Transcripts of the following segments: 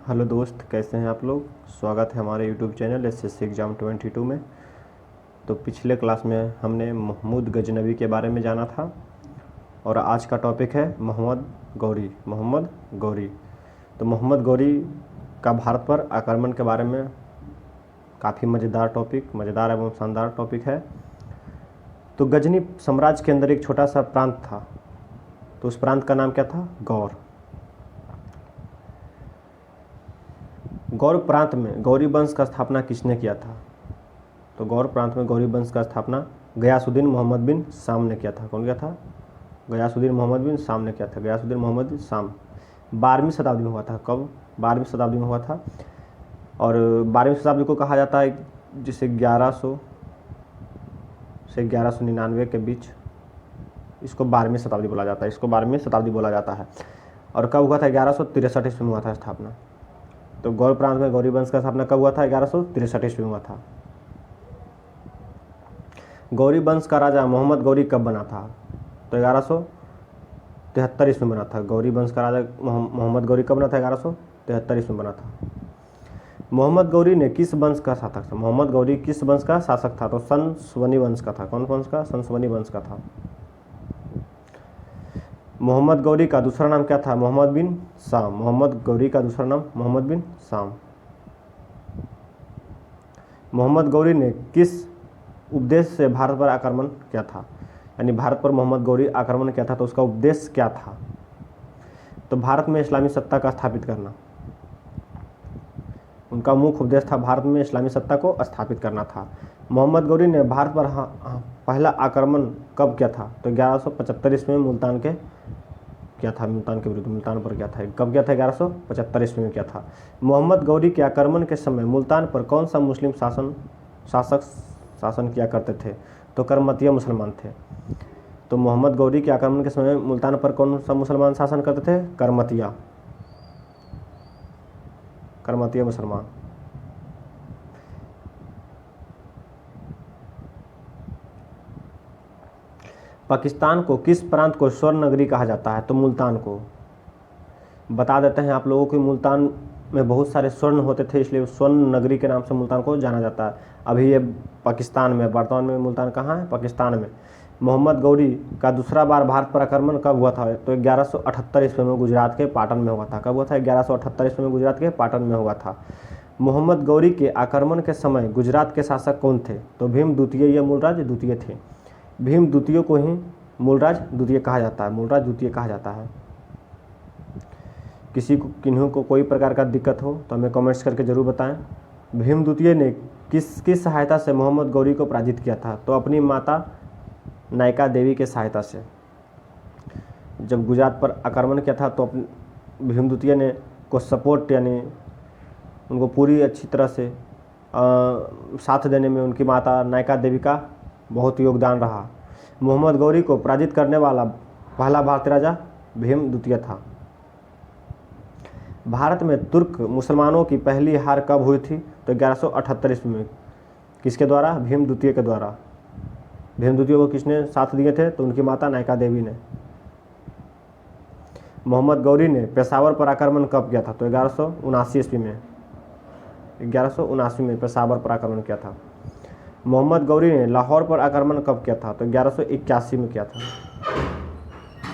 Hello दोस्त, कैसे हैं आप लोग। स्वागत है हमारे यूट्यूब चैनल एसएससी एग्ज़ाम 22 में। तो पिछले क्लास में हमने महमूद गजनवी के बारे में जाना था और आज का टॉपिक है मोहम्मद गौरी। तो मोहम्मद गौरी का भारत पर आक्रमण के बारे में काफ़ी मज़ेदार एवं शानदार टॉपिक है। तो गजनी साम्राज्य के अंदर एक छोटा सा प्रांत था, तो उस प्रांत का नाम क्या था? गौर प्रांत में गौरी वंश का स्थापना किसने किया था? तो गौर प्रांत में गौरी वंश का स्थापना गयासुद्दीन मोहम्मद बिन शाम ने किया था। कौन किया था? गयासुद्दीन मोहम्मद बिन शाम ने किया था। गयासुद्दीन मोहम्मद बिन शाम 12वीं शताब्दी में हुआ था। कब? 12वीं शताब्दी में हुआ था। और 12वीं शताब्दी को कहा जाता है जिसे 1100 से 1199 के बीच इसको 12वीं शताब्दी बोला जाता है। इसको 12वीं शताब्दी बोला जाता है। और कब हुआ था? 1163 ईस्वी में हुआ था स्थापना। तो गौर प्रांत में गौरी वंश का स्थापना कब हुआ था? 1163 ईस्वी में हुआ था। गौरी वंश का राजा मोहम्मद गौरी कब बना था? तो 1173 ईस्वी में बना था। गौरी वंश का राजा मोहम्मद गौरी कब बना था? 1173 ईस्वी में बना था। मोहम्मद गौरी ने किस वंश का शासक था? मोहम्मद गौरी किस वंश का शासक था? तो संसवनी वंश का था। कौन वंश का? संसवनी वंश का था। मोहम्मद गौरी का दूसरा नाम क्या था? मोहम्मद बिन शाम। मोहम्मद गौरी का दूसरा नाम मोहम्मद बिन शाम। मोहम्मद गौरी ने किस उद्देश्य से भारत पर आक्रमण किया था? यानी भारत पर मोहम्मद गौरी आक्रमण किया था तो उसका उद्देश्य क्या था? तो भारत में इस्लामी सत्ता का स्थापित करना। उनका मुख्य उद्देश्य था भारत में इस्लामी सत्ता को स्थापित करना था। मोहम्मद गौरी ने भारत पर पहला आक्रमण कब किया था? तो 1175 ईस्वी में मुल्तान के विरुद्ध मुल्तान पर किया था। कब किया था? 1175 ईस्वी में किया था। मोहम्मद गौरी के आक्रमण के समय मुल्तान पर कौन सा मुस्लिम शासक शासन किया करते थे? तो करमतिया मुसलमान थे। तो मोहम्मद गौरी के आक्रमण के समय मुल्तान पर कौन सा मुसलमान शासन करते थे? करमतिया मुसलमान। पाकिस्तान को किस प्रांत को स्वर्ण नगरी कहा जाता है? तो मुल्तान को। बता देते हैं आप लोगों को, मुल्तान में बहुत सारे स्वर्ण होते थे, इसलिए स्वर्ण नगरी के नाम से मुल्तान को जाना जाता है। अभी ये पाकिस्तान में, वर्तमान में मुल्तान कहाँ है? पाकिस्तान में। मोहम्मद गौरी का दूसरा बार भारत पर आक्रमण कब हुआ था? तो 1178 ईस्वी में गुजरात के पाटन में हुआ था। कब हुआ था? 1178 ईस्वी में गुजरात के पाटन में हुआ था। मोहम्मद गौरी के आक्रमण के समय गुजरात के शासक कौन थे? तो भीम द्वितीय या मूलराज द्वितीय थे। भीम द्वितीय को ही मूलराज द्वितीय कहा जाता है। मूलराज द्वितीय कहा जाता है। किन्हीं को कोई प्रकार का दिक्कत हो तो हमें कमेंट्स करके ज़रूर बताएं। भीम द्वितीय ने किसकी सहायता से मोहम्मद गौरी को पराजित किया था? तो अपनी माता नायका देवी के सहायता से। जब गुजरात पर आक्रमण किया था तो भीम द्वितीय ने को सपोर्ट, यानी उनको पूरी अच्छी तरह से साथ देने में उनकी माता नायका देवी का बहुत योगदान रहा। मोहम्मद गौरी को पराजित करने वाला पहला भारतीय राजा भीम द्वितीय था। भारत में तुर्क मुसलमानों की पहली हार कब हुई थी? तो 1178 ईस्वी में। किसके द्वारा? भीम द्वितीय के द्वारा। भीम द्वितीय को किसने साथ दिए थे? तो उनकी माता नायका देवी ने। मोहम्मद गौरी ने पेशावर पर आक्रमण कब किया था? तो 1179 ईस्वी में। 1179 में पेशावर पर आक्रमण किया था। मोहम्मद गौरी ने लाहौर पर आक्रमण कब किया था? तो 1181 में किया था।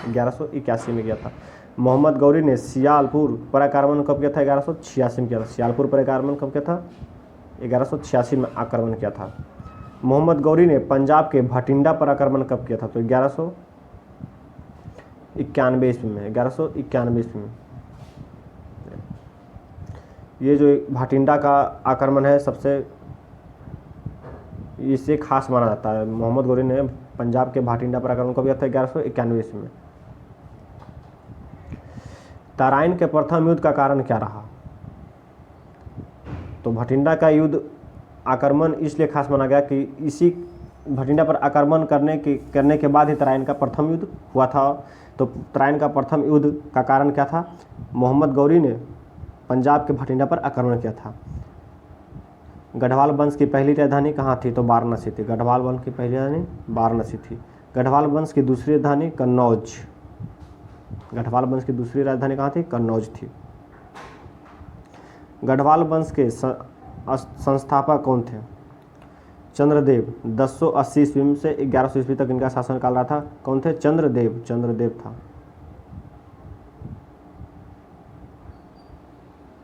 1181 में किया था। मोहम्मद गौरी ने सियालपुर पर आक्रमण कब किया था? 1186 में किया था। सियालपुर पर आक्रमण कब किया था? 1186 में आक्रमण किया था। मोहम्मद गौरी ने पंजाब के भटिंडा पर आक्रमण कब किया था? तो 1191 ईस्वी में। 1191 ईस्वी में। ये जो भटिंडा का आक्रमण है सबसे इसे खास माना जाता है। मोहम्मद गौरी ने पंजाब के भटिंडा पर आक्रमण कब किया था? 1191 ईस्वी में। तराइन के प्रथम युद्ध का कारण क्या रहा? तो भटिंडा का युद्ध आक्रमण इसलिए खास माना गया कि इसी भटिंडा पर आक्रमण करने के बाद ही तराइन का प्रथम युद्ध हुआ था। तो तराइन का प्रथम युद्ध का कारण क्या था? मोहम्मद गौरी ने पंजाब के भटिंडा पर आक्रमण किया था। गढ़वाल वंश की पहली राजधानी कहाँ थी? तो वाराणसी थी। गढ़वाल वंश की पहली राजधानी वाराणसी थी। गढ़वाल वंश की दूसरी राजधानी कन्नौज। गढ़वाल वंश की दूसरी राजधानी कहाँ थी? कन्नौज थी। गढ़वाल वंश के संस्थापक कौन थे? चंद्रदेव। 1080 ईस्वी से 1100 ईस्वी तक इनका शासनकाल रहा था। कौन थे? चंद्रदेव। चंद्रदेव था,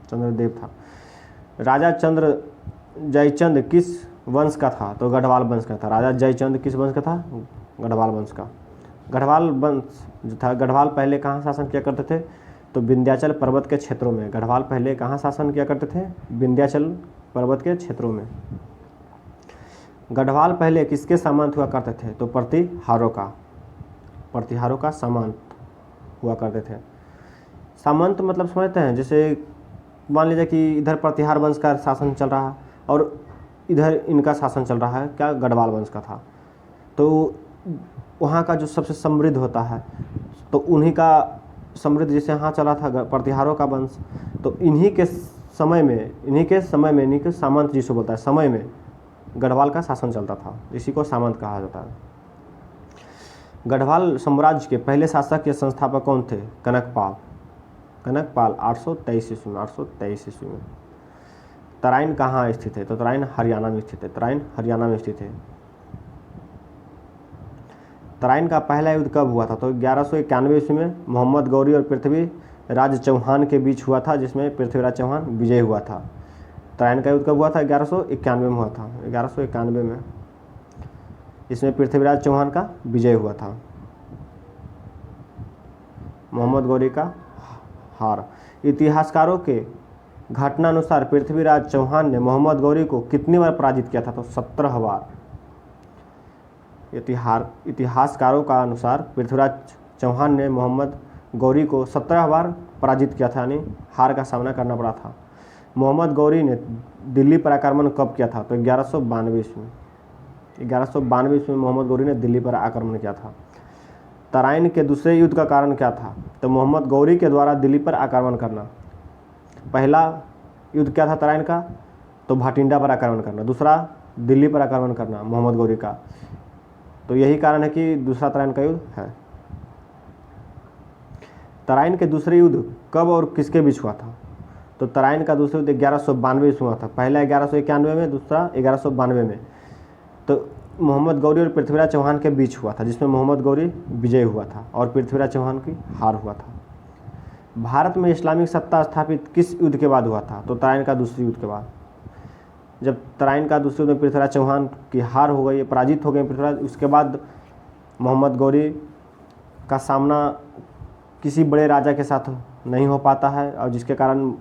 चंद्रदेव था। राजा चंद्र जयचंद किस वंश का था? तो गढ़वाल वंश का था। राजा जयचंद किस वंश का था? गढ़वाल वंश का। गढ़वाल वंश जो था, गढ़वाल पहले कहाँ शासन किया करते थे? तो विंध्याचल पर्वत के क्षेत्रों में। गढ़वाल पहले कहाँ शासन किया करते थे? विंध्याचल पर्वत के क्षेत्रों में। गढ़वाल पहले किसके सामंत हुआ करते थे? तो प्रतिहारों का। प्रतिहारों का सामंत हुआ करते थे। सामंत मतलब समझते हैं, जैसे मान लीजिए कि इधर प्रतिहार वंश का शासन चल रहा है और इधर इनका शासन चल रहा है, क्या? गढ़वाल वंश का था। तो वहाँ का जो सबसे समृद्ध होता है, तो उन्हीं का समृद्ध जैसे यहाँ चला था प्रतिहारों का वंश, तो इन्हीं के समय में इन्हीं के सामंत जिसे बोलता है, समय में गढ़वाल का शासन चलता था, इसी को सामंत कहा जाता है। गढ़वाल साम्राज्य के पहले शासक या संस्थापक कौन थे? कनकपाल। कनकपाल 823 ईस्वी में। 823 ईस्वी में। तराइन कहाँ स्थित है? तो तराइन हरियाणा में स्थित है। तराइन हरियाणा में स्थित है। तराइन का पहला युद्ध कब हुआ था? तो 1191 ईस्वी में मोहम्मद गौरी और पृथ्वीराज चौहान के बीच हुआ था, जिसमें पृथ्वीराज चौहान विजय हुआ था। तराइन का युद्ध कब हुआ था? 1191 में हुआ था। 1191 में इसमें पृथ्वीराज चौहान का विजय हुआ था, मोहम्मद गौरी का हार। इतिहासकारों के घटनानुसार पृथ्वीराज चौहान ने मोहम्मद गौरी को कितनी बार पराजित किया था? तो 17 बार। इतिहासकारों का अनुसार पृथ्वीराज चौहान ने मोहम्मद गौरी को 17 बार पराजित किया था, यानी हार का सामना करना पड़ा था। मोहम्मद गौरी ने दिल्ली पर आक्रमण कब किया था? तो 1192 ईस्वी में। 1192 ईस्वी में मोहम्मद गौरी ने दिल्ली पर आक्रमण किया था। तराइन के दूसरे युद्ध का कारण क्या था? तो मोहम्मद गौरी के द्वारा दिल्ली पर आक्रमण करना। पहला युद्ध क्या था तराइन का? तो भाटिंडा पर आक्रमण करना। दूसरा दिल्ली पर आक्रमण करना मोहम्मद गौरी का। तो यही कारण है कि दूसरा तराइन का युद्ध है। तराइन के दूसरे युद्ध कब और किसके बीच हुआ था? तो तराइन का दूसरा युद्ध 1192 ईस्वी में हुआ था। पहला 1191 में, दूसरा 1192 में। तो मोहम्मद गौरी और पृथ्वीराज चौहान के बीच हुआ था, जिसमें मोहम्मद गौरी विजय हुआ था और पृथ्वीराज चौहान की हार हुआ था। भारत में इस्लामिक सत्ता स्थापित किस युद्ध के बाद हुआ था? तो तराइन का दूसरे युद्ध के बाद। जब तराइन का दूसरे युद्ध में पृथ्वीराज चौहान की हार हो गई, पराजित हो गए पृथ्वीराज, उसके बाद मोहम्मद गौरी का सामना किसी बड़े राजा के साथ नहीं हो पाता है, और जिसके कारण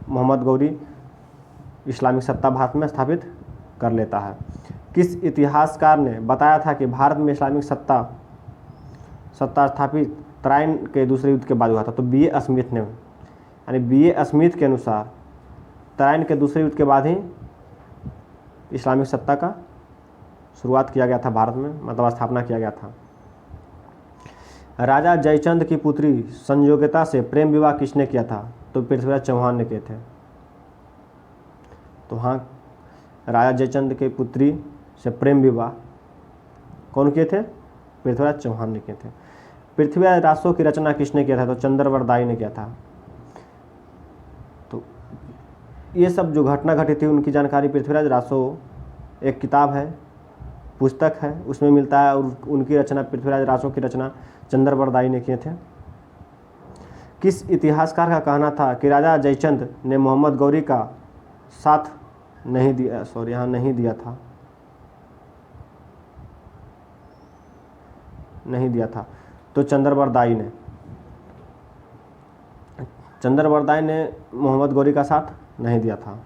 मोहम्मद गौरी इस्लामिक सत्ता भारत में स्थापित कर लेता है। किस इतिहासकार ने बताया था कि भारत में इस्लामिक सत्ता स्थापित तराइन के दूसरे युद्ध के बाद हुआ था? तो B.A. स्मिथ ने, यानी B.A. स्मिथ के अनुसार तराइन के दूसरे युद्ध के बाद ही इस्लामिक सत्ता का शुरुआत किया गया था भारत में, मतलब स्थापना किया गया था। राजा जयचंद की पुत्री संयोगिता से प्रेम विवाह किसने किया था? तो पृथ्वीराज चौहान ने किए थे। तो हाँ, राजा जयचंद के पुत्री से प्रेम विवाह कौन किए थे? पृथ्वीराज चौहान ने किए थे। पृथ्वीराज रासो की रचना किसने किया था? तो चंद्रवरदाई ने किया था। तो ये सब जो घटना घटी थी उनकी जानकारी पृथ्वीराज रासो, एक किताब है, पुस्तक है, उसमें मिलता है, और उनकी रचना पृथ्वीराज रासो की रचना चंद्रवरदाई ने किए थे। किस इतिहासकार का कहना था कि राजा जयचंद ने मोहम्मद गौरी का साथ नहीं दिया, यहाँ नहीं दिया था, नहीं दिया था? तो चंद्रवरदाई ने मोहम्मद गौरी का साथ नहीं दिया था।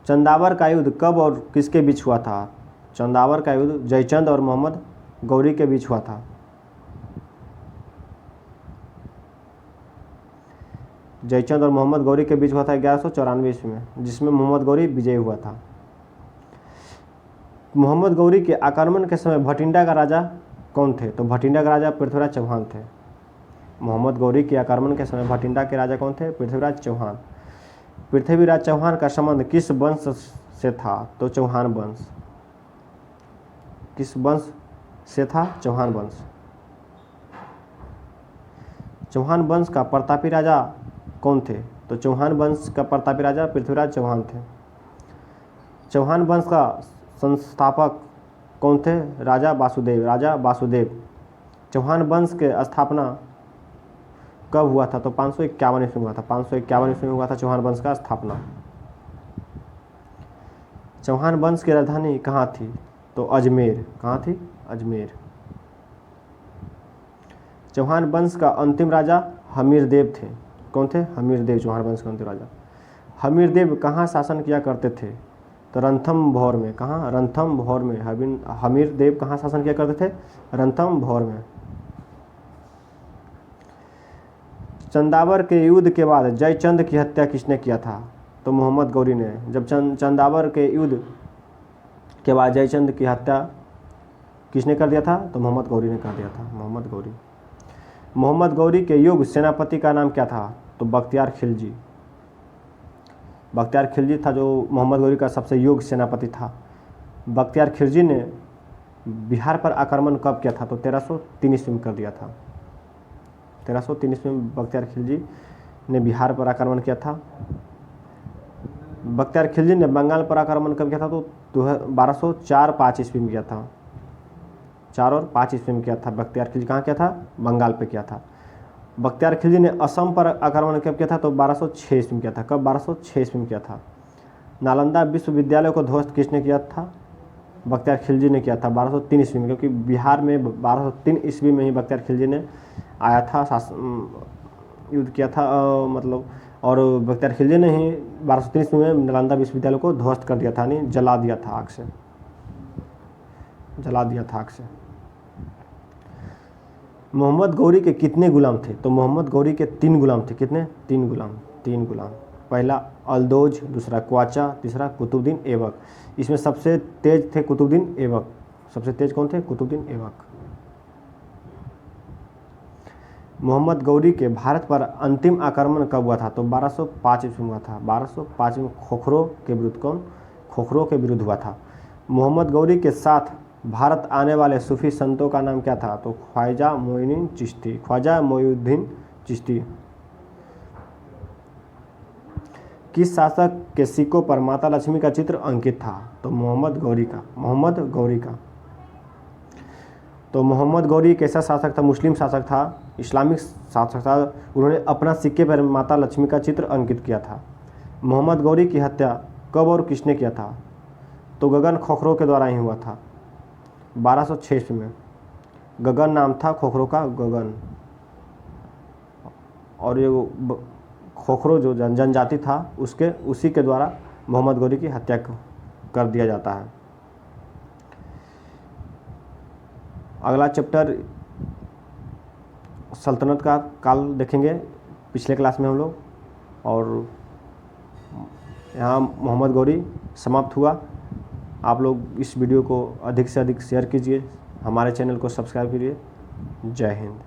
चंदावर का युद्ध कब और किसके बीच हुआ था? चंदावर का युद्ध जयचंद और मोहम्मद गौरी के बीच हुआ था। जयचंद और मोहम्मद गौरी के बीच हुआ था 1194 ईस्वी में, जिसमें मोहम्मद गौरी विजयी हुआ था। मोहम्मद गौरी के आक्रमण के समय भटिंडा का राजा कौन थे? तो भटिंडा का राजा पृथ्वीराज चौहान थे। मोहम्मद गौरी के आक्रमण के समय भटिंडा के राजा कौन थे? पृथ्वीराज चौहान। पृथ्वीराज चौहान का संबंध किस वंश से था? तो चौहान वंश। किस वंश से था? चौहान वंश। चौहान वंश का प्रतापी राजा कौन थे? तो चौहान वंश का प्रतापी राजा पृथ्वीराज चौहान थे। चौहान वंश का संस्थापक कौन थे? राजा वासुदेव। चौहान वंश के स्थापना कब हुआ था? तो 551 ईस्वी में हुआ था। 551 ईस्वी में हुआ था चौहान वंश का स्थापना। चौहान वंश की राजधानी कहाँ थी? तो अजमेर। कहाँ थी? अजमेर। चौहान वंश का अंतिम राजा हमीरदेव थे। कौन थे? हमीरदेव, चौहान वंश के अंतिम राजा। हमीरदेव कहाँ शासन किया करते थे? तो रणथंभौर में। कहाँ? रणथंभौर में। हमीरदेव कहाँ शासन किया करते थे? रणथंभौर में। चंदावर के युद्ध के बाद जयचंद की हत्या किसने किया था? तो मोहम्मद गौरी ने। जब चंदावर के युद्ध के बाद जयचंद की हत्या किसने कर दिया था? तो मोहम्मद गौरी ने कर दिया था। मोहम्मद गौरी के योग्य सेनापति का नाम क्या था? तो बख्तियार खिलजी। बख्तियार खिलजी था जो मोहम्मद गौरी का सबसे योग्य सेनापति था। बख्तियार खिलजी ने बिहार पर आक्रमण कब किया था? तो 1303 ईस्वी में कर दिया था। 1303 ईस्वी में बख्तियार खिलजी ने बिहार पर आक्रमण किया था। बख्तियार खिलजी ने बंगाल पर आक्रमण कब किया था? तो 1204-5 ईस्वी में किया था। 4 और 5 ईस्वी में किया था। बख्तियार खिलजी कहाँ किया था? बंगाल पे किया था। बख्तियार खिलजी ने असम पर आक्रमण कब किया था? तो 1206 ईस्वी में किया था। कब? 1206 ईस्वी में किया था। नालंदा विश्वविद्यालय को ध्वस्त किसने किया था? बख्तियार खिलजी ने किया था 1203 ईस्वी में, क्योंकि बिहार में 1203 ईस्वी में ही बख्तियार खिलजी ने आया था, युद्ध किया था और बख्तियार खिलजी ने ही 1203 ईस्वी में नालंदा विश्वविद्यालय को ध्वस्त कर दिया था, यानी जला दिया था आग से। मोहम्मद गौरी के कितने गुलाम थे? तो मोहम्मद गौरी के 3 गुलाम थे। कितने? 3 गुलाम। पहला अल्दोज, दूसरा क्वाचा, तीसरा कुतुबुद्दीन ऐबक। इसमें सबसे तेज थे कुतुबुद्दीन ऐबक। सबसे तेज कौन थे? कुतुबुद्दीन ऐबक। मोहम्मद गौरी के भारत पर अंतिम आक्रमण कब हुआ था? तो 1205 ईस्वी में हुआ था। 1205 में खोखरो के विरुद्ध हुआ था। मोहम्मद गौरी के साथ भारत आने वाले सूफी संतों का नाम क्या था? तो ख्वाजा मोइनुद्दीन चिश्ती। किस शासक के सिक्कों पर माता लक्ष्मी का चित्र अंकित था? तो मोहम्मद गौरी का। तो मोहम्मद गौरी एक ऐसा शासक था, मुस्लिम शासक था, इस्लामिक शासक था, उन्होंने अपना सिक्के पर माता लक्ष्मी का चित्र अंकित किया था। मोहम्मद गौरी की हत्या कब और किसने किया था? तो गगन खोखरो के द्वारा ही हुआ था 1206 ईस्वी में। गगन नाम था खोखरो का, गगन। और ये खोखरो जो जनजाति था उसी के द्वारा मोहम्मद गौरी की हत्या कर दिया जाता है। अगला चैप्टर सल्तनत का काल देखेंगे पिछले क्लास में हम लोग, और यहाँ मोहम्मद गौरी समाप्त हुआ। आप लोग इस वीडियो को अधिक से अधिक शेयर कीजिए, हमारे चैनल को सब्सक्राइब कीजिए। जय हिंद।